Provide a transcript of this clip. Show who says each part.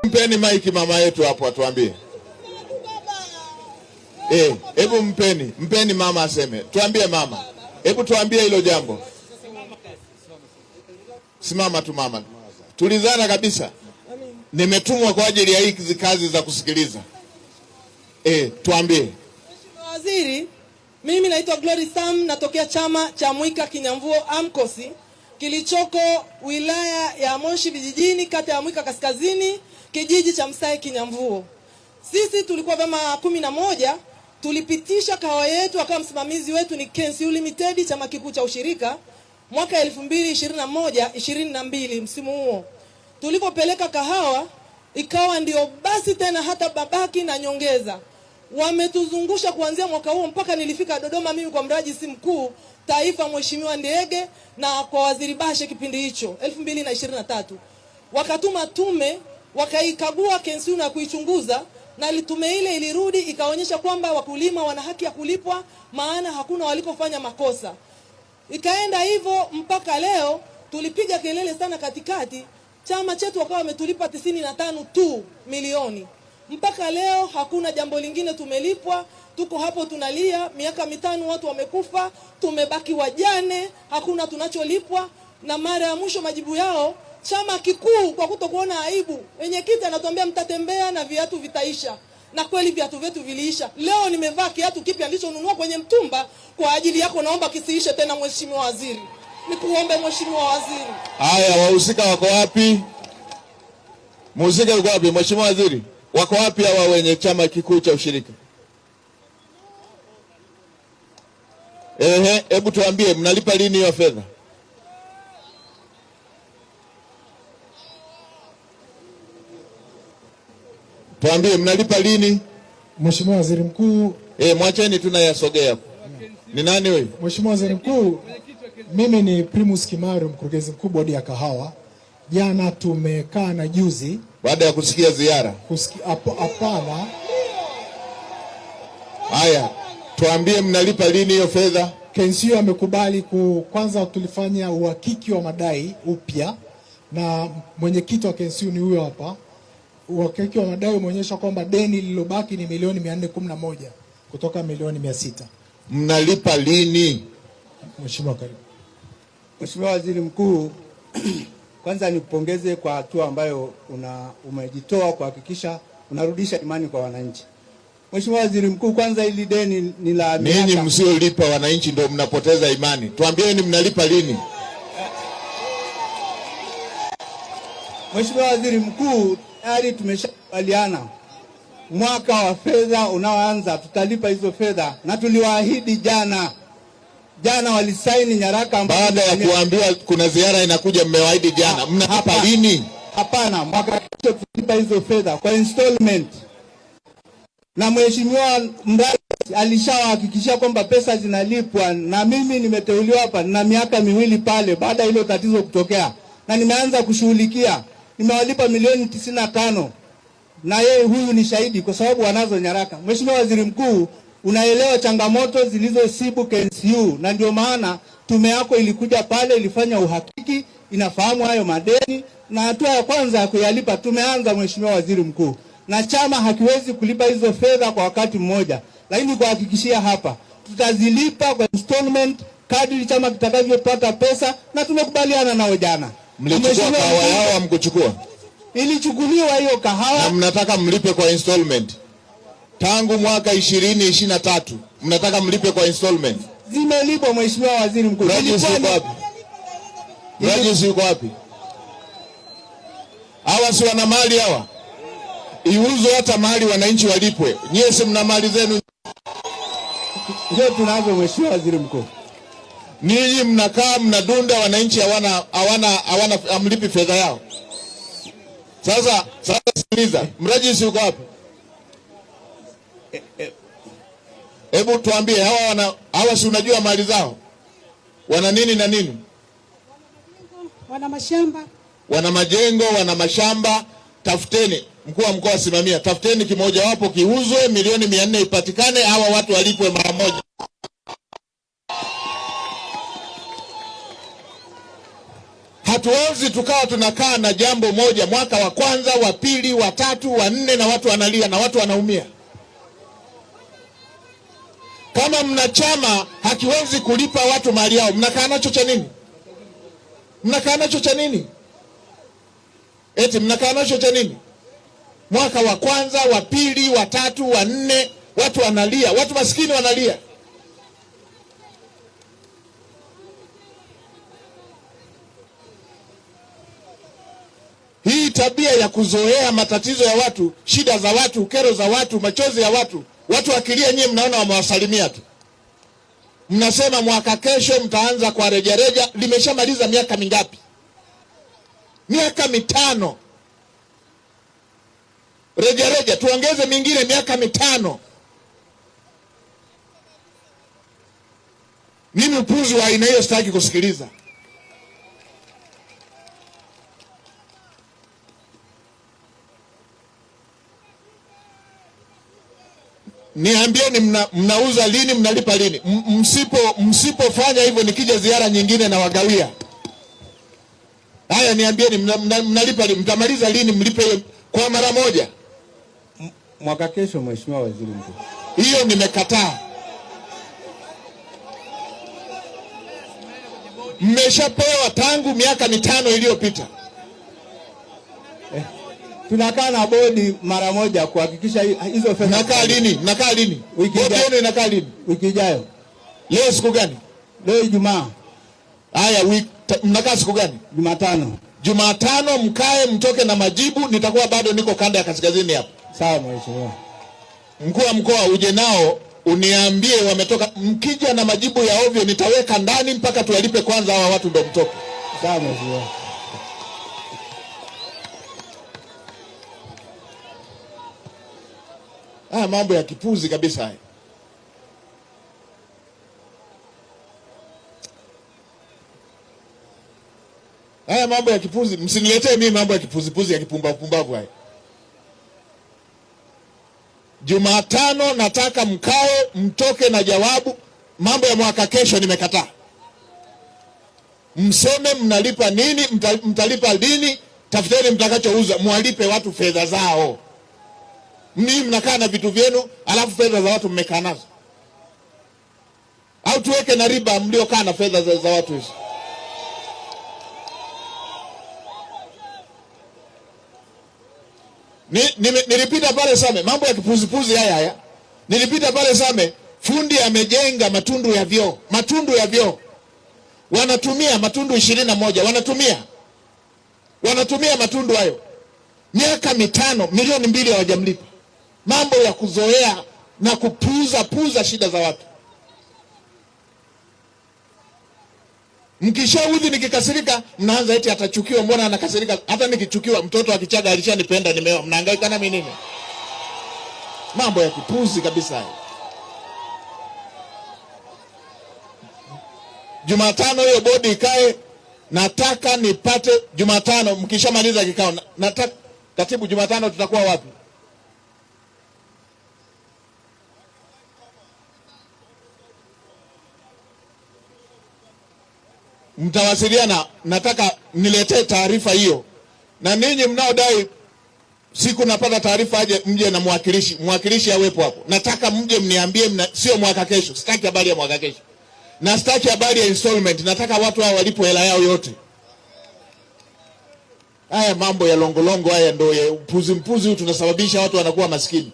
Speaker 1: Mpeni maiki mama yetu hapo atuambie. Hebu mpeni mama aseme. Tuambie mama. Hebu tuambie hilo jambo. Simama tu mama. Tulizana kabisa. Nimetumwa kwa ajili ya hizi kazi za kusikiliza. Tuambie.
Speaker 2: Mheshimiwa Waziri, mimi naitwa Glory Sam, natokea chama cha Mwika Kinyamvuo AMCOS kilichoko wilaya ya Moshi vijijini, kata ya Mwika Kaskazini, kijiji cha Msai Kinyamvuo. Sisi tulikuwa vyama 11, tulipitisha kahawa yetu, akawa msimamizi wetu ni KNCU Limited, chama kikuu cha ushirika, mwaka 2021-22 msimu huo. Tulipopeleka kahawa ikawa ndio basi tena hata babaki na nyongeza. Wametuzungusha kuanzia mwaka huo mpaka nilifika Dodoma mimi kwa mrajisi mkuu taifa Mheshimiwa Ndege na kwa Waziri Bashe kipindi hicho 2023. Wakatuma tume wakaikagua KNCU na kuichunguza, na tume ile ilirudi ikaonyesha kwamba wakulima wana haki ya kulipwa, maana hakuna walikofanya makosa. Ikaenda hivyo mpaka leo. Tulipiga kelele sana katikati, chama chetu wakawa wametulipa 95 tu milioni. Mpaka leo hakuna jambo lingine tumelipwa. Tuko hapo tunalia, miaka 5 watu wamekufa, tumebaki wajane, hakuna tunacholipwa. Na mara ya mwisho majibu yao, chama kikuu kwa kutokuona aibu, mwenyekiti anatuambia mtatembea na viatu vitaisha. Na kweli viatu vyetu viliisha. Leo nimevaa kiatu kipya nilichonunua kwenye mtumba kwa ajili yako, naomba kisiishe tena Mheshimiwa Waziri. Nikuombe Mheshimiwa Waziri.
Speaker 1: Haya, wahusika wako wapi? Mhusika yuko wapi Mheshimiwa Waziri? Wako wapi hawa wenye chama kikuu cha ushirika? Hebu tuambie mnalipa lini hiyo fedha? Tuambie mnalipa lini?
Speaker 3: Mheshimiwa Waziri Mkuu.
Speaker 1: Mwacheni tunayasogea hapo. Ni nani wewe?
Speaker 3: Mheshimiwa Waziri Mkuu, mimi ni Primus Kimaru, mkurugenzi mkuu bodi ya kahawa. Jana tumekaa na juzi
Speaker 1: baada ya kusikia ziara.
Speaker 3: Hapana.
Speaker 1: Haya, tuambie mnalipa lini hiyo fedha?
Speaker 3: KNCU amekubali kwanza tulifanya uhakiki wa madai upya, na mwenyekiti wa KNCU ni huyo hapa. Uhakiki wa madai umeonyesha kwamba deni lililobaki ni milioni 411 kutoka milioni 600.
Speaker 1: Mnalipa lini?
Speaker 3: Mheshimiwa, karibu.
Speaker 4: Mheshimiwa Waziri Mkuu, kwanza nikupongeze kwa hatua ambayo umejitoa kuhakikisha unarudisha imani kwa wananchi. Mheshimiwa Waziri Mkuu, kwanza ili deni ni la miaka.
Speaker 1: Ninyi msiolipa wananchi ndio mnapoteza imani. Tuambieni mnalipa lini?
Speaker 4: Mheshimiwa Waziri Mkuu, tayari tumeshakubaliana mwaka wa fedha unaoanza tutalipa hizo fedha, na tuliwaahidi jana walisaini nyaraka
Speaker 1: baada ya kuambia kuna ziara inakuja. Mmewaahidi jana, mnalipa lini?
Speaker 4: Hapana, mwaka kesho tutalipa hizo fedha kwa installment, na Mheshimiwa Mradi alishawahakikishia kwamba pesa zinalipwa, na mimi nimeteuliwa hapa na miaka 2 pale baada hilo tatizo kutokea, na nimeanza kushughulikia. Nimewalipa milioni 95, na yeye huyu ni shahidi kwa sababu wanazo nyaraka. Mheshimiwa Waziri Mkuu, unaelewa changamoto zilizosibu KNCU, na ndio maana tume yako ilikuja pale, ilifanya uhakiki, inafahamu hayo madeni, na hatua ya kwanza ya kuyalipa tumeanza Mheshimiwa Waziri Mkuu. Na chama hakiwezi kulipa hizo fedha kwa wakati mmoja, lakini kuhakikishia hapa tutazilipa kwa installment kadri chama kitakavyopata pesa, na tumekubaliana nao jana.
Speaker 1: Mlichukua kahawa yao hamkuchukua?
Speaker 4: Ilichukuliwa hiyo kahawa.
Speaker 1: Na mnataka mlipe kwa installment. Tangu mwaka 2023 mnataka mlipe kwa installment.
Speaker 4: Zimelipwa Mheshimiwa Waziri Mkuu.
Speaker 1: Rajisi yuko wapi? Hawa si wana mali hawa? Iuzwe hata mali wananchi walipwe. Nyie si mna mali zenu?
Speaker 4: Ndio tunazo Mheshimiwa Waziri Mkuu.
Speaker 1: Ninyi mnakaa mnadunda, wananchi hawana amlipi fedha yao. Sasa sikiliza, mrajisi yuko wapi? Hebu tuambie hawa si unajua mali zao? Wana nini na nini?
Speaker 5: Wana mashamba.
Speaker 1: Wana majengo, wana mashamba. Tafuteni, mkuu wa mkoa simamia, tafuteni kimoja wapo kiuzwe, milioni 400 ipatikane, hawa watu walipwe mara moja. Hatuwezi tukawa tunakaa na jambo moja mwaka wa kwanza, wa pili, wa tatu, wa nne na watu wanalia na watu wanaumia. Kama mna chama hakiwezi kulipa watu mali yao, mnakaa nacho cha nini? Mnakaa nacho cha nini? Eti mnakaa nacho cha nini? Mwaka wa kwanza, wa pili, wa tatu, wa nne, watu wanalia, watu maskini wanalia. Hii tabia ya kuzoea matatizo ya watu, shida za watu, kero za watu, machozi ya watu, watu wakilia nyie mnaona wamewasalimia tu. Mnasema mwaka kesho mtaanza kwa rejareja. Limeshamaliza miaka mingapi? Miaka 5. Rejareja tuongeze mingine miaka 5. Mimi upuzi wa aina hiyo sitaki kusikiliza. Niambieni mnauza lini, mnalipa lini? Msipofanya hivyo nikija ziara nyingine na wagawia. Haya, niambieni mnalipa lini? Mtamaliza lini mlipe hiyo kwa mara moja?
Speaker 4: Mwaka kesho, Mheshimiwa Waziri Mkuu.
Speaker 1: Hiyo nimekataa. Mmeshapewa tangu miaka 5 iliyopita.
Speaker 4: Tunakaa na bodi mara moja kuhakikisha hizo fedha.
Speaker 1: Mnakaa lini? Mnakaa lini? Bodi yenu inakaa lini?
Speaker 4: Wiki ijayo.
Speaker 1: Leo siku gani?
Speaker 4: Leo Ijumaa.
Speaker 1: Haya, mnakaa siku gani?
Speaker 4: Jumatano.
Speaker 1: Jumatano mkae mtoke na majibu. Nitakuwa bado niko kanda ya kaskazini hapo.
Speaker 4: Sawa Mheshimiwa.
Speaker 1: Mkuu wa mkoa uje nao uniambie wametoka. Mkija na majibu ya ovyo nitaweka ndani mpaka tuwalipe kwanza hawa watu ndio mtoke.
Speaker 4: Sawa Mheshimiwa.
Speaker 1: Mambo ya kipuzi kabisa haya. Haya mambo ya kipuzi, msiniletee mimi mambo ya kipuzi ya kipumbavu haya. Jumatano nataka mkae mtoke na jawabu. Mambo ya mwaka kesho nimekataa. Mseme mnalipa nini, mtalipa lini, tafuteni mtakachouza, mwalipe watu fedha zao. Mimi mnakaa na vitu vyenu alafu fedha za watu mmekaa nazo. Au tuweke na riba mliokaa na fedha za watu hizo. Nilipita pale Same, mambo ya kipuzipuzi haya. Nilipita pale Same, fundi amejenga matundu ya vyoo. Matundu ya vyoo. Wanatumia matundu 21, wanatumia matundu hayo. Miaka 5, milioni 2 hawajamlipa. Mambo ya kuzoea na kupuza shida za watu. Mkishaudhi nikikasirika, mnaanza eti atachukiwa, mbona anakasirika? Hata nikichukiwa, mtoto wa Kichaga alishanipenda nimeoa. Mnahangaika na mimi nini? Mambo ya kipuzi kabisa haya. Jumatano hiyo bodi ikae, nataka nipate Jumatano mkishamaliza kikao. Nataka katibu, Jumatano tutakuwa wapi? Mtawasiliana, nataka niletee taarifa hiyo. Na ninyi mnaodai siku napata taarifa aje mje na mwakilishi awepo hapo. Nataka mje mniambie sio mwaka kesho. Sitaki habari ya mwaka kesho. Na sitaki habari ya installment. Nataka watu hao walipo hela yao yote. Haya mambo ya longolongo haya ndio ya mpuzi tunasababisha watu wanakuwa maskini.